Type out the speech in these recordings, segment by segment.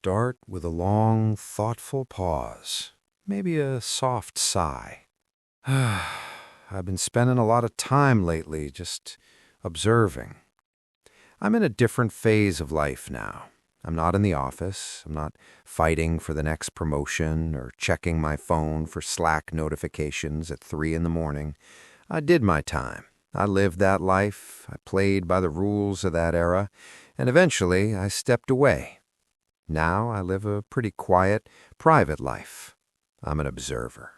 Start with a long, thoughtful pause, maybe a soft sigh. I've been spending a lot of time lately just observing. I'm in a different phase of life now. I'm not in the office. I'm not fighting for the next promotion or checking my phone for Slack notifications at 3 in the morning. I did my time. I lived that life. I played by the rules of that era, and eventually I stepped away. Now I live a pretty quiet, private life. I'm an observer.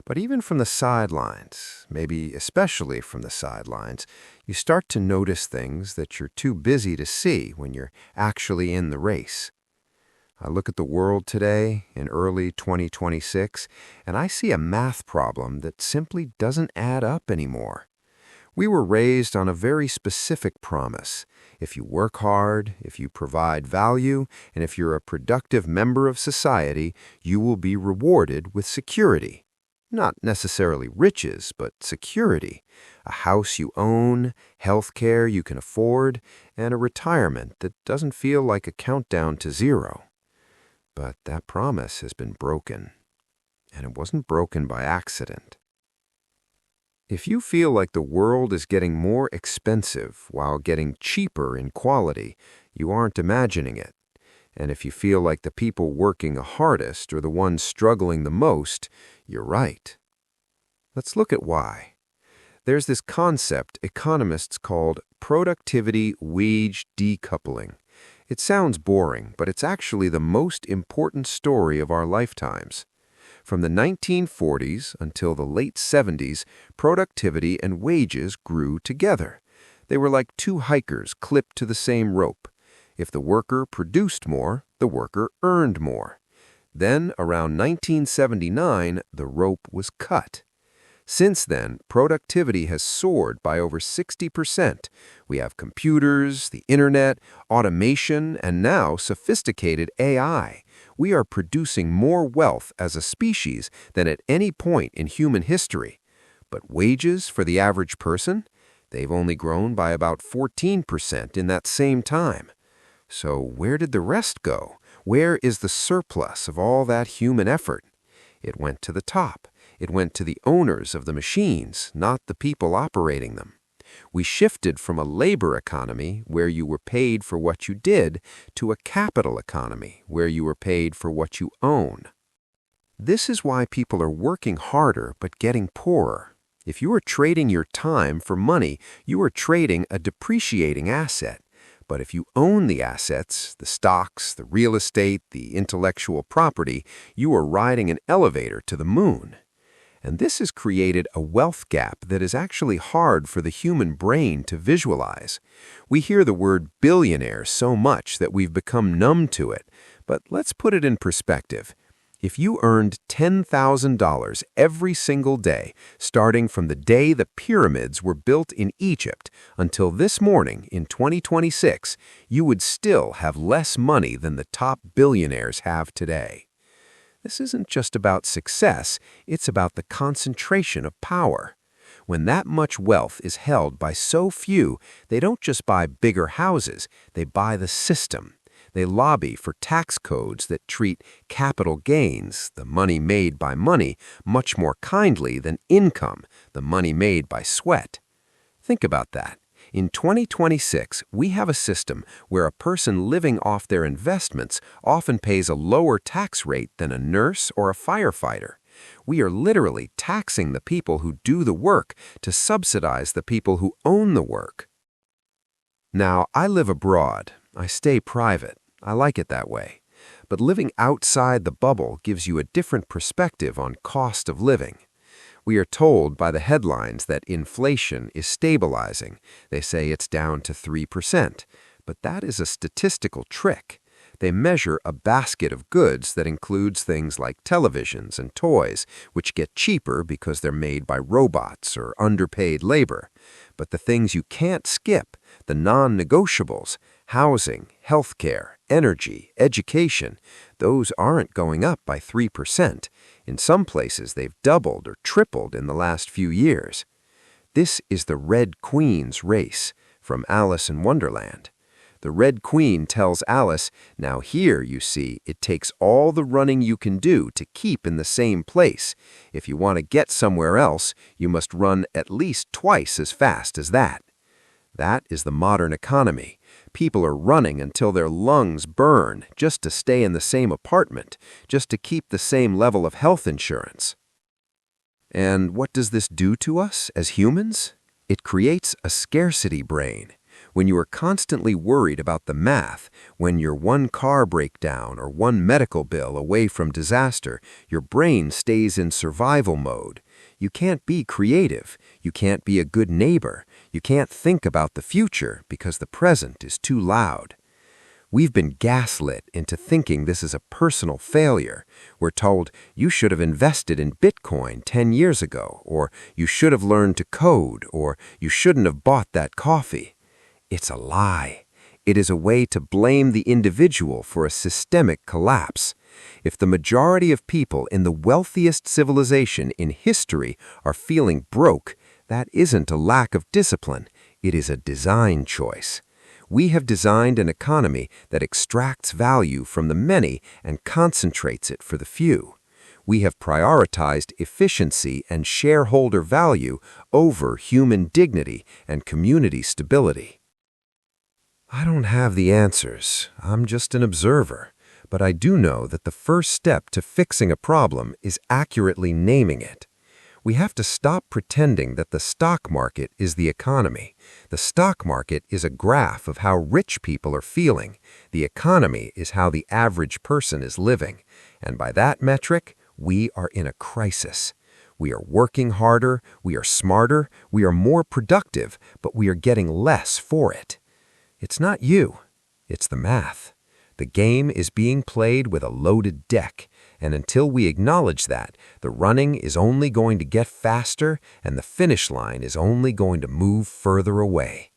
But even from the sidelines, maybe especially from the sidelines, you start to notice things that you're too busy to see when you're actually in the race. I look at the world today in early 2026, and I see a math problem that simply doesn't add up anymore. We were raised on a very specific promise. If you work hard, if you provide value, and if you're a productive member of society, you will be rewarded with security. Not necessarily riches, but security. A house you own, health care you can afford, and a retirement that doesn't feel like a countdown to zero. But that promise has been broken, and it wasn't broken by accident. If you feel like the world is getting more expensive while getting cheaper in quality, you aren't imagining it. And if you feel like the people working the hardest are the ones struggling the most, you're right. Let's look at why. There's this concept economists called productivity wage decoupling. It sounds boring, but it's actually the most important story of our lifetimes. From the 1940s until the late 70s, productivity and wages grew together. They were like two hikers clipped to the same rope. If the worker produced more, the worker earned more. Then, around 1979, the rope was cut. Since then, productivity has soared by over 60%. We have computers, the internet, automation, and now sophisticated AI. We are producing more wealth as a species than at any point in human history. But wages for the average person? They've only grown by about 14% in that same time. So where did the rest go? Where is the surplus of all that human effort? It went to the top. It went to the owners of the machines, not the people operating them. We shifted from a labor economy where you were paid for what you did to a capital economy where you were paid for what you own. This is why people are working harder but getting poorer. If you are trading your time for money, you are trading a depreciating asset. But if you own the assets, the stocks, the real estate, the intellectual property, you are riding an elevator to the moon. And this has created a wealth gap that is actually hard for the human brain to visualize. We hear the word billionaire so much that we've become numb to it. But let's put it in perspective. If you earned $10,000 every single day, starting from the day the pyramids were built in Egypt until this morning in 2026, you would still have less money than the top billionaires have today. This isn't just about success, it's about the concentration of power. When that much wealth is held by so few, they don't just buy bigger houses, they buy the system. They lobby for tax codes that treat capital gains, the money made by money, much more kindly than income, the money made by sweat. Think about that. In 2026, we have a system where a person living off their investments often pays a lower tax rate than a nurse or a firefighter. We are literally taxing the people who do the work to subsidize the people who own the work. Now, I live abroad. I stay private. I like it that way. But living outside the bubble gives you a different perspective on cost of living. We are told by the headlines that inflation is stabilizing. They say it's down to 3%. But that is a statistical trick. They measure a basket of goods that includes things like televisions and toys, which get cheaper because they're made by robots or underpaid labor. But the things you can't skip, the non-negotiables, housing, healthcare, energy, education, those aren't going up by 3%. In some places, they've doubled or tripled in the last few years. This is the Red Queen's race from Alice in Wonderland. The Red Queen tells Alice, "Now here, you see, it takes all the running you can do to keep in the same place. If you want to get somewhere else, you must run at least twice as fast as that." That is the modern economy. People are running until their lungs burn just to stay in the same apartment, just to keep the same level of health insurance. And what does this do to us as humans? It creates a scarcity brain. When you are constantly worried about the math, when you're one car breakdown or one medical bill away from disaster, your brain stays in survival mode. You can't be creative. You can't be a good neighbor. You can't think about the future because the present is too loud. We've been gaslit into thinking this is a personal failure. We're told, you should have invested in Bitcoin 10 years ago, or you should have learned to code, or you shouldn't have bought that coffee. It's a lie. It is a way to blame the individual for a systemic collapse. If the majority of people in the wealthiest civilization in history are feeling broke, that isn't a lack of discipline, it is a design choice. We have designed an economy that extracts value from the many and concentrates it for the few. We have prioritized efficiency and shareholder value over human dignity and community stability. I don't have the answers. I'm just an observer. But I do know that the first step to fixing a problem is accurately naming it. We have to stop pretending that the stock market is the economy. The stock market is a graph of how rich people are feeling. The economy is how the average person is living. And by that metric, we are in a crisis. We are working harder, we are smarter, we are more productive, but we are getting less for it. It's not you, it's the math. The game is being played with a loaded deck, and until we acknowledge that, the running is only going to get faster and the finish line is only going to move further away.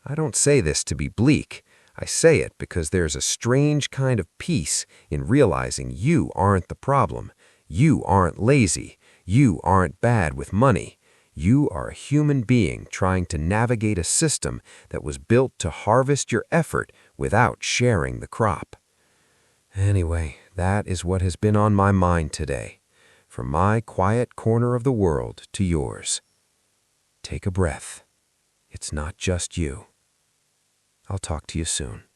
I don't say this to be bleak. I say it because there's a strange kind of peace in realizing you aren't the problem. You aren't lazy. You aren't bad with money. You are a human being trying to navigate a system that was built to harvest your effort without sharing the crop. Anyway, that is what has been on my mind today. From my quiet corner of the world to yours. Take a breath. It's not just you. I'll talk to you soon.